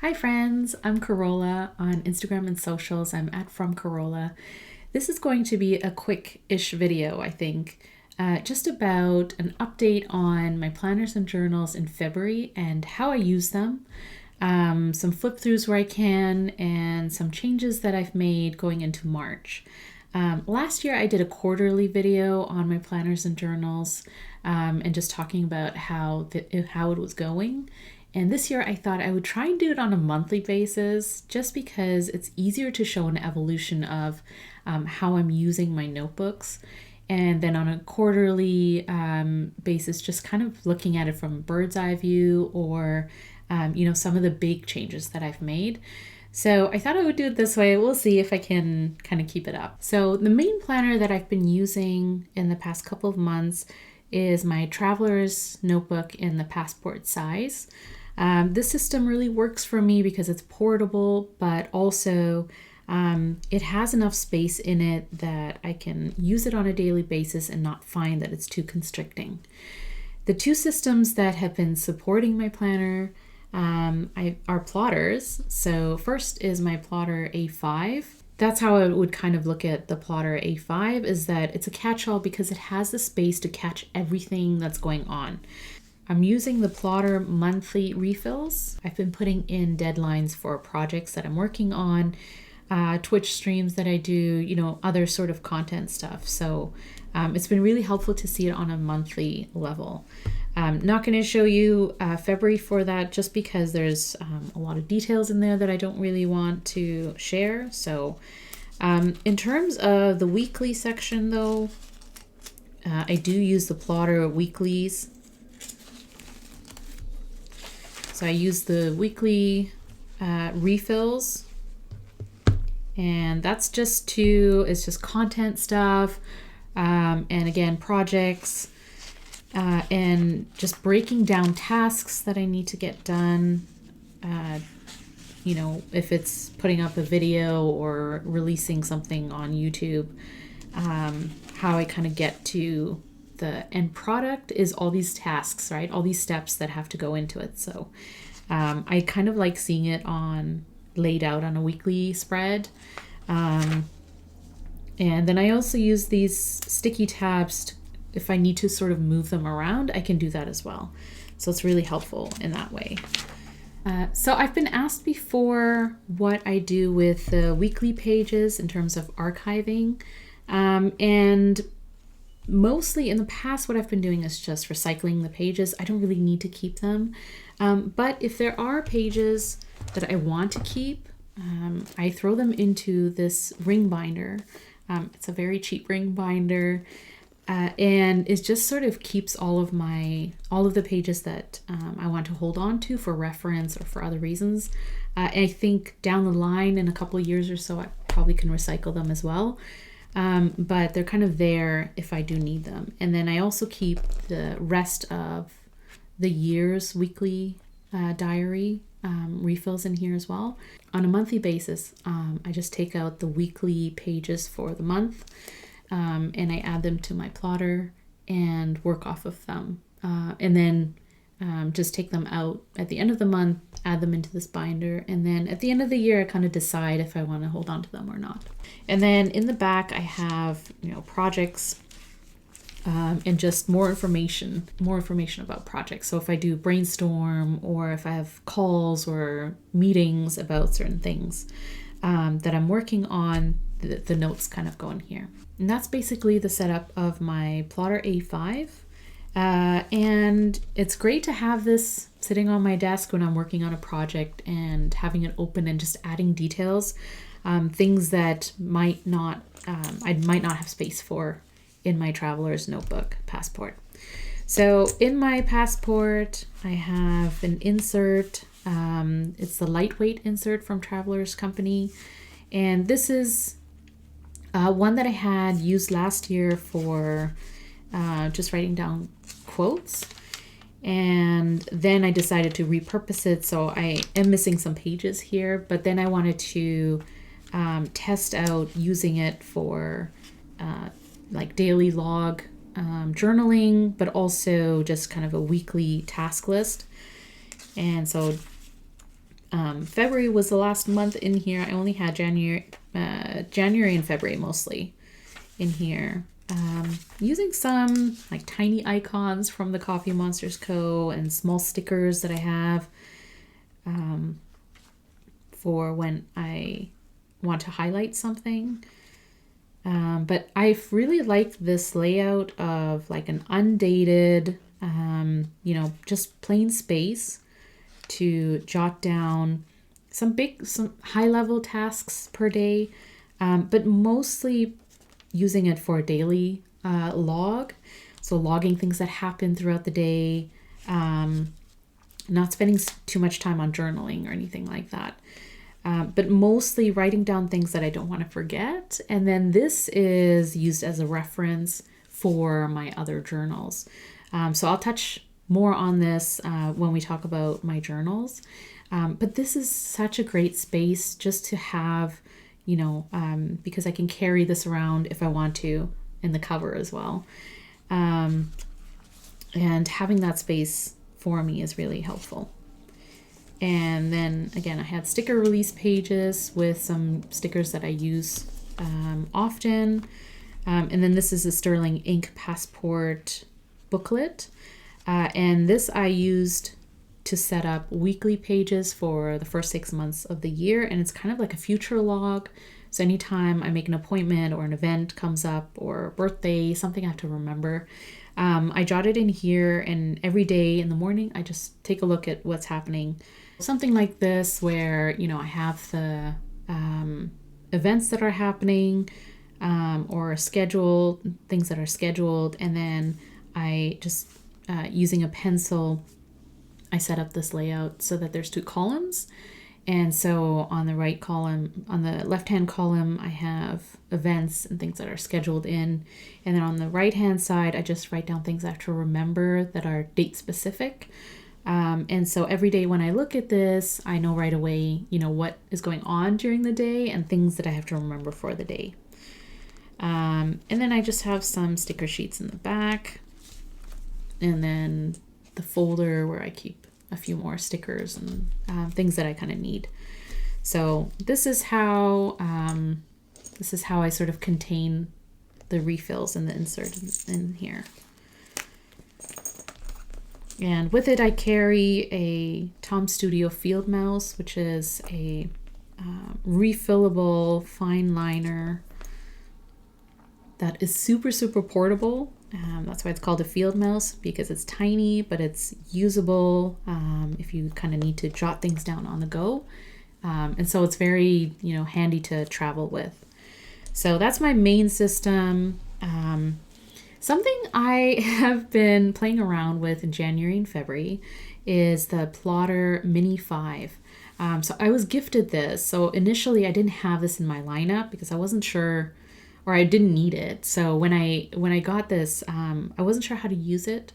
Hi friends, I'm Corolla on Instagram and socials. I'm at From Corolla. This is going to be a quick-ish video, I think, just about an update on my planners and journals in February and how I use them, some flip throughs where I can, and some changes that I've made going into March. Last year I did a quarterly video on my planners and journals and just talking about how it was going. And this year I thought I would try and do it on a monthly basis just because it's easier to show an evolution of how I'm using my notebooks. And then on a quarterly basis, just kind of looking at it from a bird's eye view or, some of the big changes that I've made. So I thought I would do it this way. We'll see if I can kind of keep it up. So the main planner that I've been using in the past couple of months is my Traveler's Notebook in the passport size. This system really works for me because it's portable, but also it has enough space in it that I can use it on a daily basis and not find that it's too constricting. The two systems that have been supporting my planner are plotters. So first is my Plotter A5. That's how I would kind of look at the Plotter A5, is that it's a catch-all because it has the space to catch everything that's going on. I'm using the Plotter monthly refills. I've been putting in deadlines for projects that I'm working on, Twitch streams that I do, other sort of content stuff. So it's been really helpful to see it on a monthly level. I'm not going to show you February for that just because there's a lot of details in there that I don't really want to share. So in terms of the weekly section though, I do use the Plotter weeklies. So I use the weekly refills, and that's it's just content stuff, and again, projects, and just breaking down tasks that I need to get done. If it's putting up a video or releasing something on YouTube, how I kind of get to the end product is all these tasks, right? All these steps that have to go into it. So I kind of like seeing it laid out on a weekly spread. And then I also use these sticky tabs. If I need to sort of move them around, I can do that as well. So it's really helpful in that way. So I've been asked before what I do with the weekly pages in terms of archiving. And mostly in the past, what I've been doing is just recycling the pages. I don't really need to keep them. But if there are pages that I want to keep, I throw them into this ring binder. It's a very cheap ring binder. And it just sort of keeps all of the pages that I want to hold on to for reference or for other reasons. I think down the line in a couple of years or so, I probably can recycle them as well. But they're kind of there if I do need them. And then I also keep the rest of the year's weekly diary refills in here as well. On a monthly basis, I just take out the weekly pages for the month, and I add them to my plotter and work off of them. And then just take them out at the end of the month, add them into this binder, and then at the end of the year I kind of decide if I want to hold on to them or not. And then in the back I have projects, and just more information about projects. So if I do brainstorm or if I have calls or meetings about certain things that I'm working on, the notes kind of go in here. And that's basically the setup of my Plotter A5. And it's great to have this sitting on my desk when I'm working on a project and having it open and just adding details, things that I might not have space for in my Traveler's Notebook passport. So in my passport, I have an insert. It's the lightweight insert from Traveler's Company. And this is one that I had used last year for just writing down quotes, and then I decided to repurpose it, so I am missing some pages here, but then I wanted to test out using it for like daily log journaling, but also just kind of a weekly task list. And so February was the last month in here. I only had January and February mostly in here. Using some like tiny icons from the Coffee Monsters Co. and small stickers that I have for when I want to highlight something. But I really like this layout of like an undated, just plain space to jot down some high level tasks per day, but mostly using it for a daily log. So logging things that happen throughout the day, not spending too much time on journaling or anything like that. But mostly writing down things that I don't want to forget. And then this is used as a reference for my other journals. So I'll touch more on this when we talk about my journals. But this is such a great space just to have, because I can carry this around if I want to in the cover as well. And having that space for me is really helpful. And then again, I had sticker release pages with some stickers that I use often. And then this is a Sterling Ink Passport booklet. And this I used to set up weekly pages for the first 6 months of the year. And it's kind of like a future log. So anytime I make an appointment or an event comes up or a birthday, something I have to remember, I jot it in here, and every day in the morning, I just take a look at what's happening. Something like this where, I have the events that are happening or things that are scheduled. And then I just, using a pencil, I set up this layout so that there's 2 columns. And so on the right column, on the left-hand column, I have events and things that are scheduled in. And then on the right-hand side, I just write down things I have to remember that are date specific. And so every day when I look at this, I know right away, what is going on during the day and things that I have to remember for the day. And then I just have some sticker sheets in the back. And then the folder where I keep a few more stickers and things that I kind of need. So this is how I sort of contain the refills and the insert in here. And with it, I carry a Tom Studio Field Mouse, which is a refillable fine liner that is super, super portable. That's why it's called a field mouse, because it's tiny, but it's usable if you kind of need to jot things down on the go. And so it's very, handy to travel with. So that's my main system. Something I have been playing around with in January and February is the Plotter Mini 5. So I was gifted this. So initially I didn't have this in my lineup because I wasn't sure, or I didn't need it. So when I got this, I wasn't sure how to use it.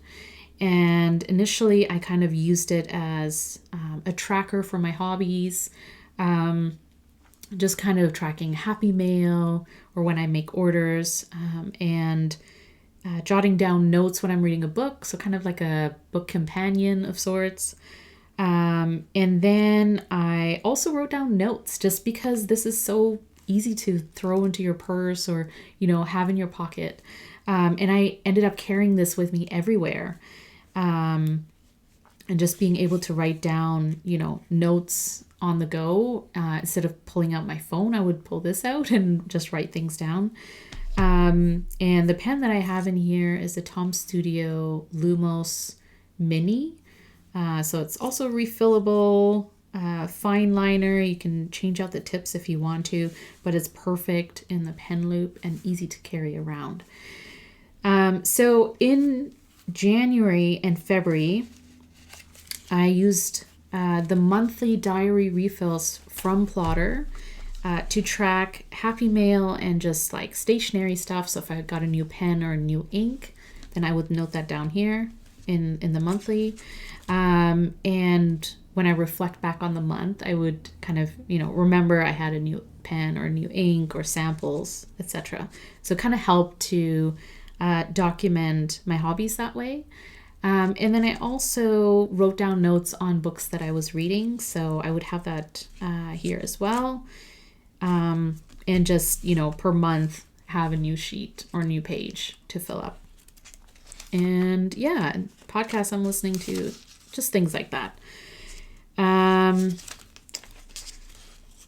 And initially I kind of used it as a tracker for my hobbies, just kind of tracking Happy Mail or when I make orders, and jotting down notes when I'm reading a book. So kind of like a book companion of sorts. And then I also wrote down notes just because this is so easy to throw into your purse or, have in your pocket. And I ended up carrying this with me everywhere. And just being able to write down, notes on the go. Instead of pulling out my phone, I would pull this out and just write things down. And the pen that I have in here is the Tom Studio Lumos Mini. So it's also refillable, fine liner. You can change out the tips if you want to, but it's perfect in the pen loop and easy to carry around. So in January and February, I used the monthly diary refills from Plotter to track Happy Mail and just like stationery stuff. So if I got a new pen or a new ink, then I would note that down here in the monthly. And when I reflect back on the month, I would kind of, remember I had a new pen or a new ink or samples, etc. So it kind of helped to document my hobbies that way. And then I also wrote down notes on books that I was reading. So I would have that here as well. And just, per month, have a new sheet or new page to fill up. And yeah, podcasts I'm listening to, just things like that.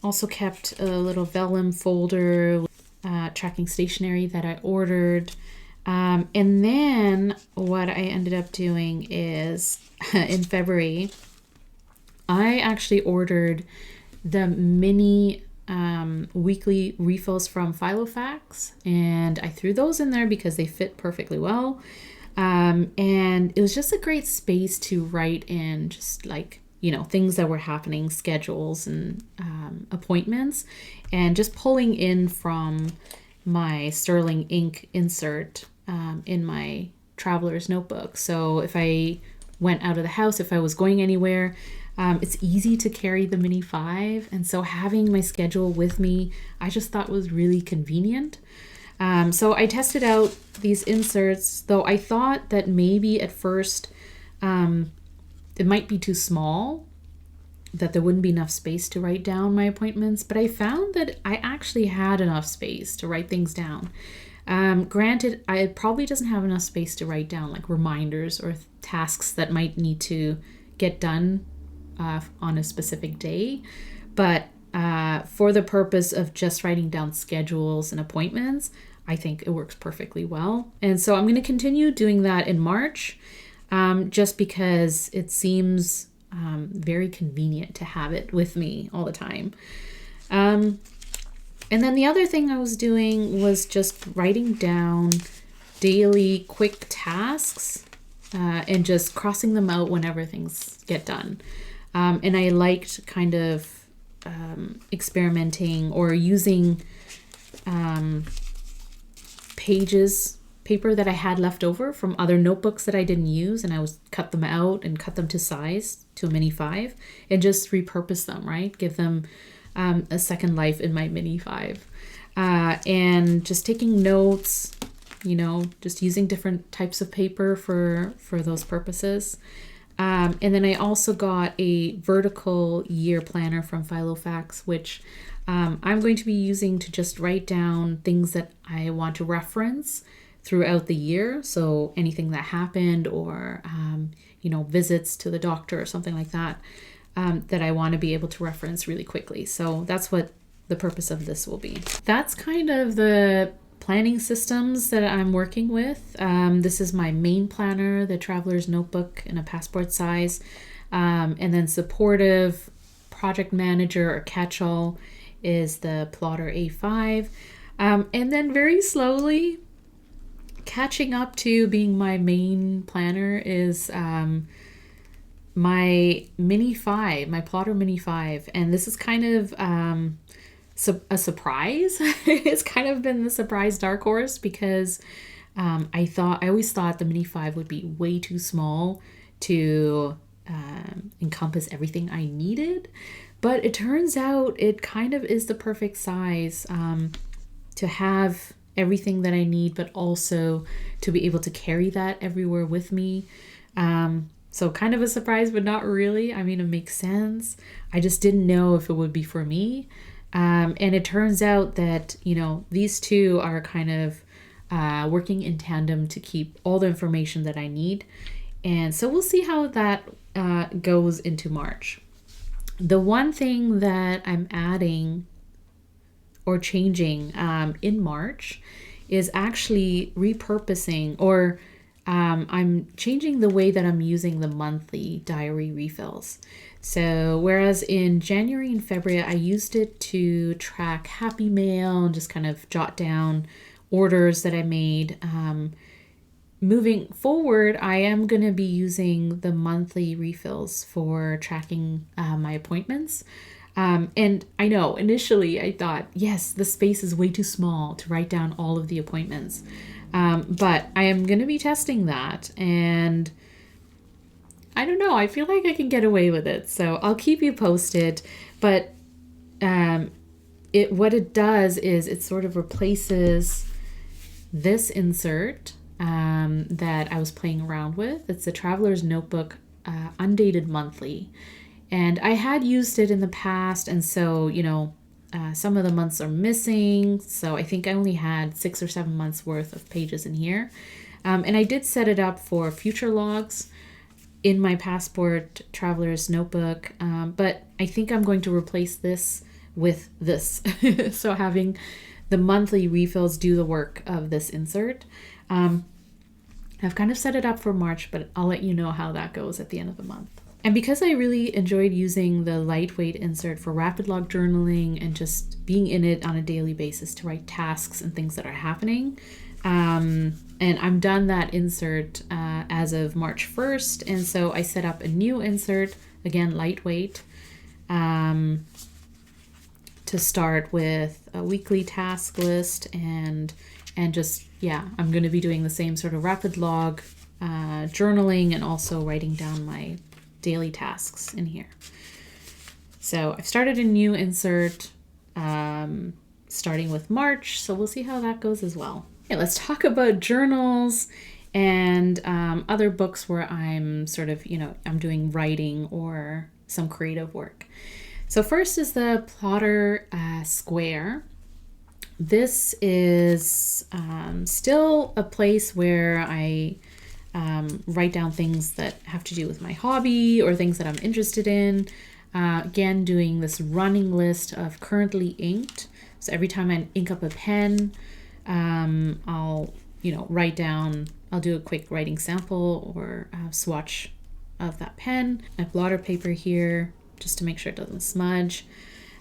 Also kept a little vellum folder, tracking stationery that I ordered. And then what I ended up doing is in February, I actually ordered the mini weekly refills from Filofax, and I threw those in there because they fit perfectly well. And it was just a great space to write in just like, things that were happening, schedules and appointments, and just pulling in from my Sterling ink insert in my traveler's notebook. So if I went out of the house, if I was going anywhere, it's easy to carry the Mini 5. And so having my schedule with me, I just thought was really convenient. So I tested out these inserts, though I thought that maybe at first it might be too small, that there wouldn't be enough space to write down my appointments, but I found that I actually had enough space to write things down. Granted, it probably doesn't have enough space to write down like reminders or tasks that might need to get done on a specific day, but for the purpose of just writing down schedules and appointments, I think it works perfectly well. And so I'm going to continue doing that in March, just because it seems very convenient to have it with me all the time. And then the other thing I was doing was just writing down daily quick tasks and just crossing them out whenever things get done. And I liked kind of experimenting or using paper that I had left over from other notebooks that I didn't use, and I was cut them out and cut them to size to a Mini 5 and just repurpose them, right? Give them a second life in my Mini 5. And just taking notes, just using different types of paper for those purposes. And then I also got a vertical year planner from Filofax, which I'm going to be using to just write down things that I want to reference throughout the year. So anything that happened or, visits to the doctor or something like that, that I want to be able to reference really quickly. So that's what the purpose of this will be. That's kind of the planning systems that I'm working with. This is my main planner, the Traveler's Notebook in a passport size. And then supportive project manager or catch-all is the Plotter A5. And then very slowly catching up to being my main planner is my Mini 5, my Plotter Mini 5. And this is kind of a surprise. It's kind of been the surprise dark horse because I always thought the Mini 5 would be way too small to encompass everything I needed. But it turns out it kind of is the perfect size to have everything that I need, but also to be able to carry that everywhere with me. So kind of a surprise, but not really. I mean, it makes sense. I just didn't know if it would be for me. And it turns out that, these two are kind of working in tandem to keep all the information that I need. And so we'll see how that goes into March. The one thing that I'm adding or changing in March is actually repurposing, or I'm changing the way that I'm using the monthly diary refills. So whereas in January and February, I used it to track Happy Mail and just kind of jot down orders that I made. Moving forward, I am going to be using the monthly refills for tracking my appointments. And I know initially I thought, yes, the space is way too small to write down all of the appointments. But I am going to be testing that, and I don't know, I feel like I can get away with it. So I'll keep you posted. But what it does is it sort of replaces this insert that I was playing around with. It's the Traveler's Notebook Undated Monthly. And I had used it in the past, and so, some of the months are missing. So I think I only had 6 or 7 months worth of pages in here. And I did set it up for future logs in my Passport Traveler's Notebook, but I think I'm going to replace this with this. So having the monthly refills do the work of this insert. I've kind of set it up for March, but I'll let you know how that goes at the end of the month. And because I really enjoyed using the lightweight insert for rapid log journaling and just being in it on a daily basis to write tasks and things that are happening, and I'm done that insert as of March 1st, and so I set up a new insert, again lightweight, to start with a weekly task list and just, I'm going to be doing the same sort of rapid log journaling and also writing down my daily tasks in here. So I've started a new insert starting with March, so we'll see how that goes as well. Okay, let's talk about journals and other books where I'm sort of, I'm doing writing or some creative work. So first is the Plotter Square. This is still a place where I write down things that have to do with my hobby or things that I'm interested in. Again, doing this running list of currently inked. So every time I ink up a pen, I'll, write down, I'll do a quick writing sample or swatch of that pen. I have blotter paper here just to make sure it doesn't smudge.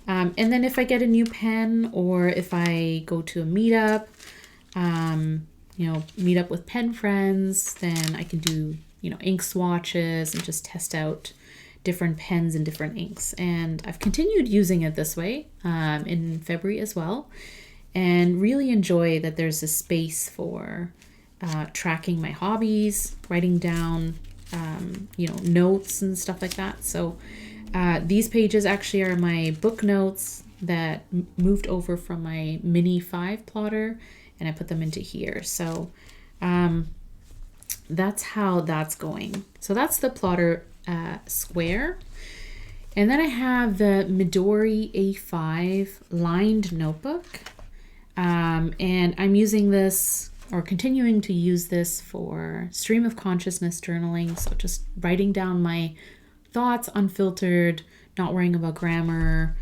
And then if I get a new pen or if I go to a meetup, meet up with pen friends, then I can do, ink swatches and just test out different pens and different inks. And I've continued using it this way in February as well, and really enjoy that there's a space for tracking my hobbies, writing down, notes and stuff like that. So these pages actually are my book notes that moved over from my Mini 5 plotter, and I put them into here. So that's how that's going. So that's the Plotter Square. And then I have the Midori A5 lined notebook. And I'm using this, or continuing to use this, for stream of consciousness journaling. So just writing down my thoughts unfiltered, not worrying about grammar.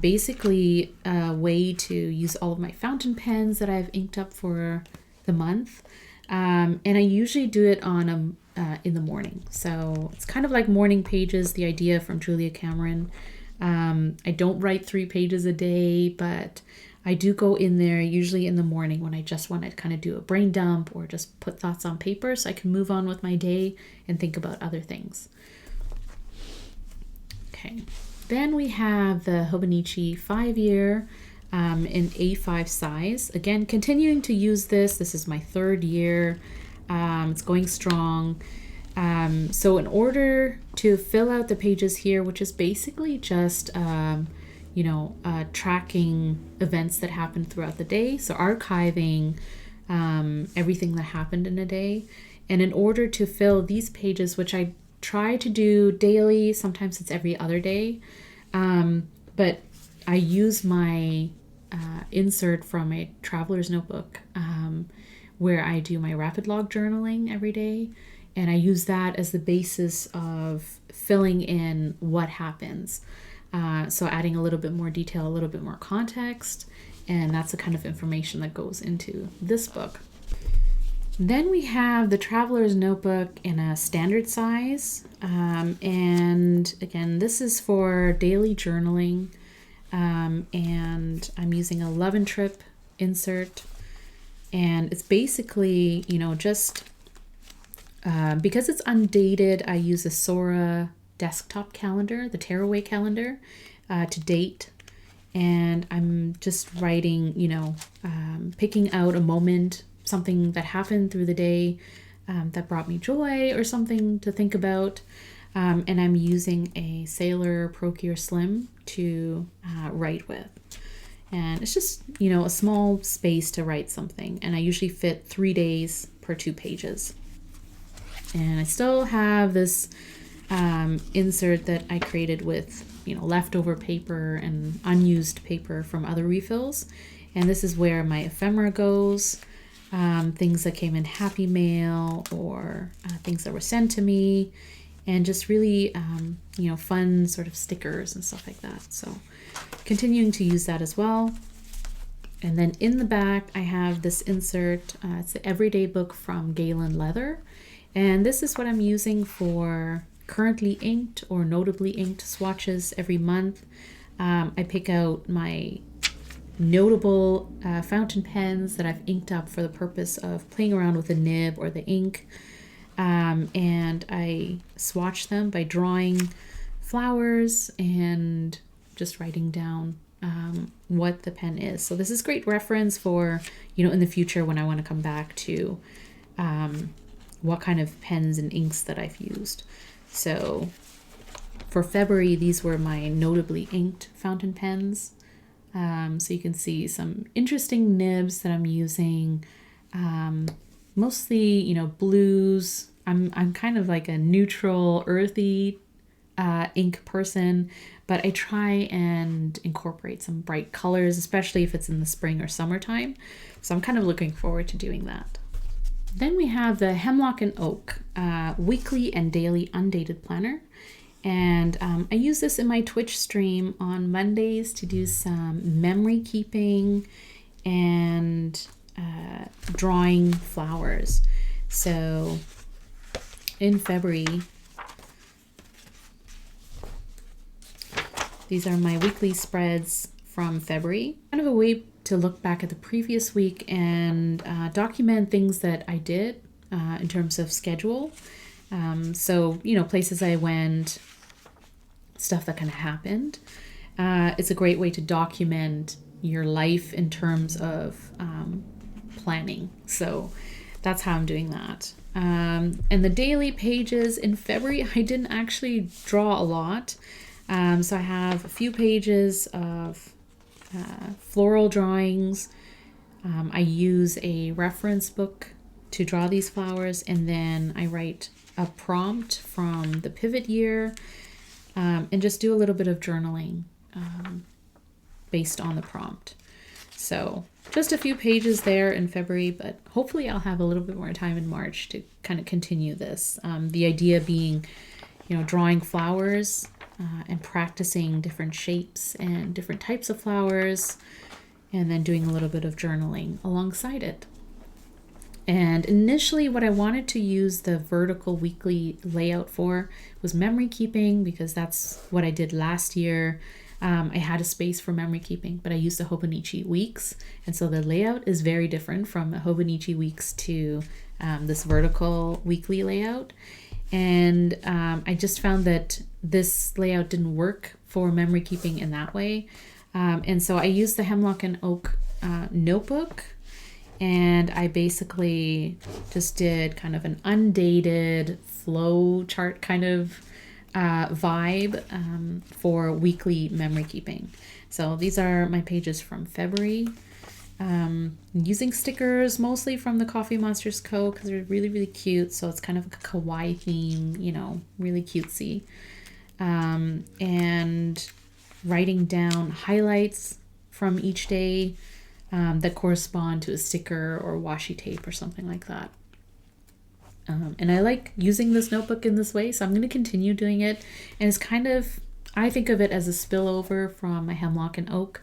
Basically a way to use all of my fountain pens that I've inked up for the month. And I usually do it on in the morning. So it's kind of like morning pages, the idea from Julia Cameron. I don't write 3 pages a day, but I do go in there usually in the morning when I just want to kind of do a brain dump or just put thoughts on paper so I can move on with my day and think about other things. Okay. Then we have the Hobonichi 5-year in A5 size. Again, continuing to use this. This is my 3rd year. It's going strong. So in order to fill out the pages here, which is basically just, tracking events that happened throughout the day. So archiving everything that happened in a day. And in order to fill these pages, which I try to do daily, sometimes it's every other day, but I use my insert from a traveler's notebook where I do my rapid log journaling every day, and I use that as the basis of filling in what happens. So adding a little bit more detail, a little bit more context, and that's the kind of information that goes into this book. Then we have the Traveler's Notebook in a standard size, and again, this is for daily journaling, and I'm using a Love and Trip insert, and it's basically, just because it's undated, I use a Sora desktop calendar, the tearaway calendar, to date, and I'm just writing, picking out a moment, something that happened through the day that brought me joy or something to think about. And I'm using a Sailor Procure Slim to write with. And it's just, you know, a small space to write something. And I usually fit 3 days per 2 pages. And I still have this insert that I created with, you know, leftover paper and unused paper from other refills. And this is where my ephemera goes, things that came in Happy Mail or things that were sent to me, and just really, you know, fun sort of stickers and stuff like that. So continuing to use that as well. And then in the back, I have this insert. It's the Everyday Book from Galen Leather. And this is what I'm using for currently inked or notably inked swatches every month. I pick out my notable fountain pens that I've inked up for the purpose of playing around with the nib or the ink. And I swatch them by drawing flowers and just writing down what the pen is. So this is great reference for, you know, in the future when I want to come back to what kind of pens and inks that I've used. So for February, these were my notably inked fountain pens. So you can see some interesting nibs that I'm using. Mostly, you know, blues. I'm kind of like a neutral, earthy ink person, but I try and incorporate some bright colors, especially if it's in the spring or summertime. So I'm kind of looking forward to doing that. Then we have the Hemlock and Oak weekly and daily undated planner. And I use this in my Twitch stream on Mondays to do some memory keeping and drawing flowers. So in February, these are my weekly spreads from February. Kind of a way to look back at the previous week and document things that I did in terms of schedule. So, you know, places I went, stuff that kind of happened. It's a great way to document your life in terms of planning. So that's how I'm doing that. And the daily pages in February, I didn't actually draw a lot. So I have a few pages of floral drawings. I use a reference book to draw these flowers, and then I write a prompt from the pivot year and just do a little bit of journaling based on the prompt. So just a few pages there in February, but hopefully I'll have a little bit more time in March to kind of continue this. The idea being, you know, drawing flowers and practicing different shapes and different types of flowers, and then doing a little bit of journaling alongside it. And initially what I wanted to use the vertical weekly layout for was memory keeping, because that's what I did last year. I had a space for memory keeping, but I used the Hobonichi weeks. And so the layout is very different from the Hobonichi weeks to this vertical weekly layout. And I just found that this layout didn't work for memory keeping in that way. And so I used the Hemlock and Oak notebook, and I basically just did kind of an undated flow chart kind of vibe for weekly memory keeping. So these are my pages from February. Using stickers mostly from the Coffee Monsters Co. because they're really, really cute. So it's kind of a kawaii theme, you know, really cutesy. And writing down highlights from each day that correspond to a sticker or washi tape or something like that. And I like using this notebook in this way, so I'm going to continue doing it. And it's kind of, I think of it as a spillover from my Hemlock and Oak.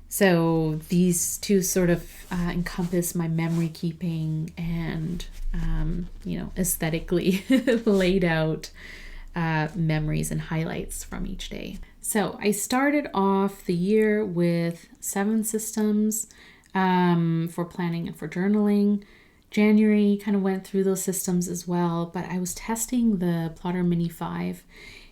So these two sort of encompass my memory keeping and, you know, aesthetically laid out memories and highlights from each day. So I started off the year with 7 systems for planning and for journaling. January kind of went through those systems as well, but I was testing the Plotter Mini 5.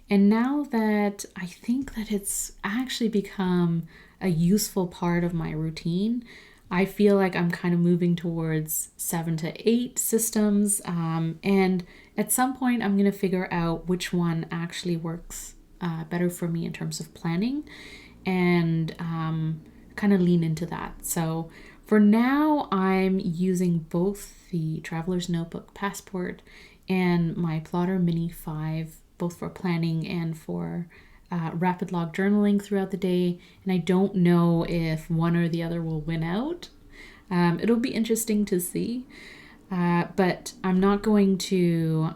And now that I think that it's actually become a useful part of my routine, I feel like I'm kind of moving towards 7 to 8 systems. And at some point, I'm going to figure out which one actually works better for me in terms of planning. and kind of lean into that. So for now, I'm using both the Traveler's Notebook Passport and my Plotter Mini 5, both for planning and for rapid log journaling throughout the day. And I don't know if one or the other will win out. It'll be interesting to see. But I'm not going to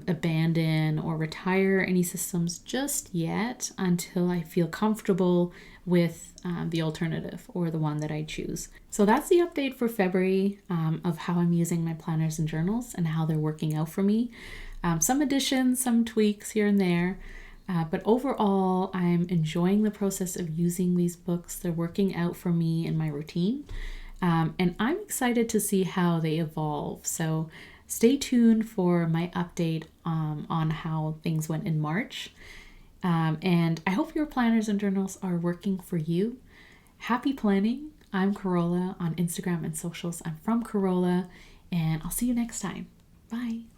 abandon or retire any systems just yet until I feel comfortable with the alternative or the one that I choose. So that's the update for February of how I'm using my planners and journals and how they're working out for me. Some additions, some tweaks here and there. But overall, I'm enjoying the process of using these books. They're working out for me in my routine. And I'm excited to see how they evolve. So stay tuned for my update on how things went in March. And I hope your planners and journals are working for you. Happy planning. I'm Corolla on Instagram and socials. I'm from Corolla, and I'll see you next time. Bye.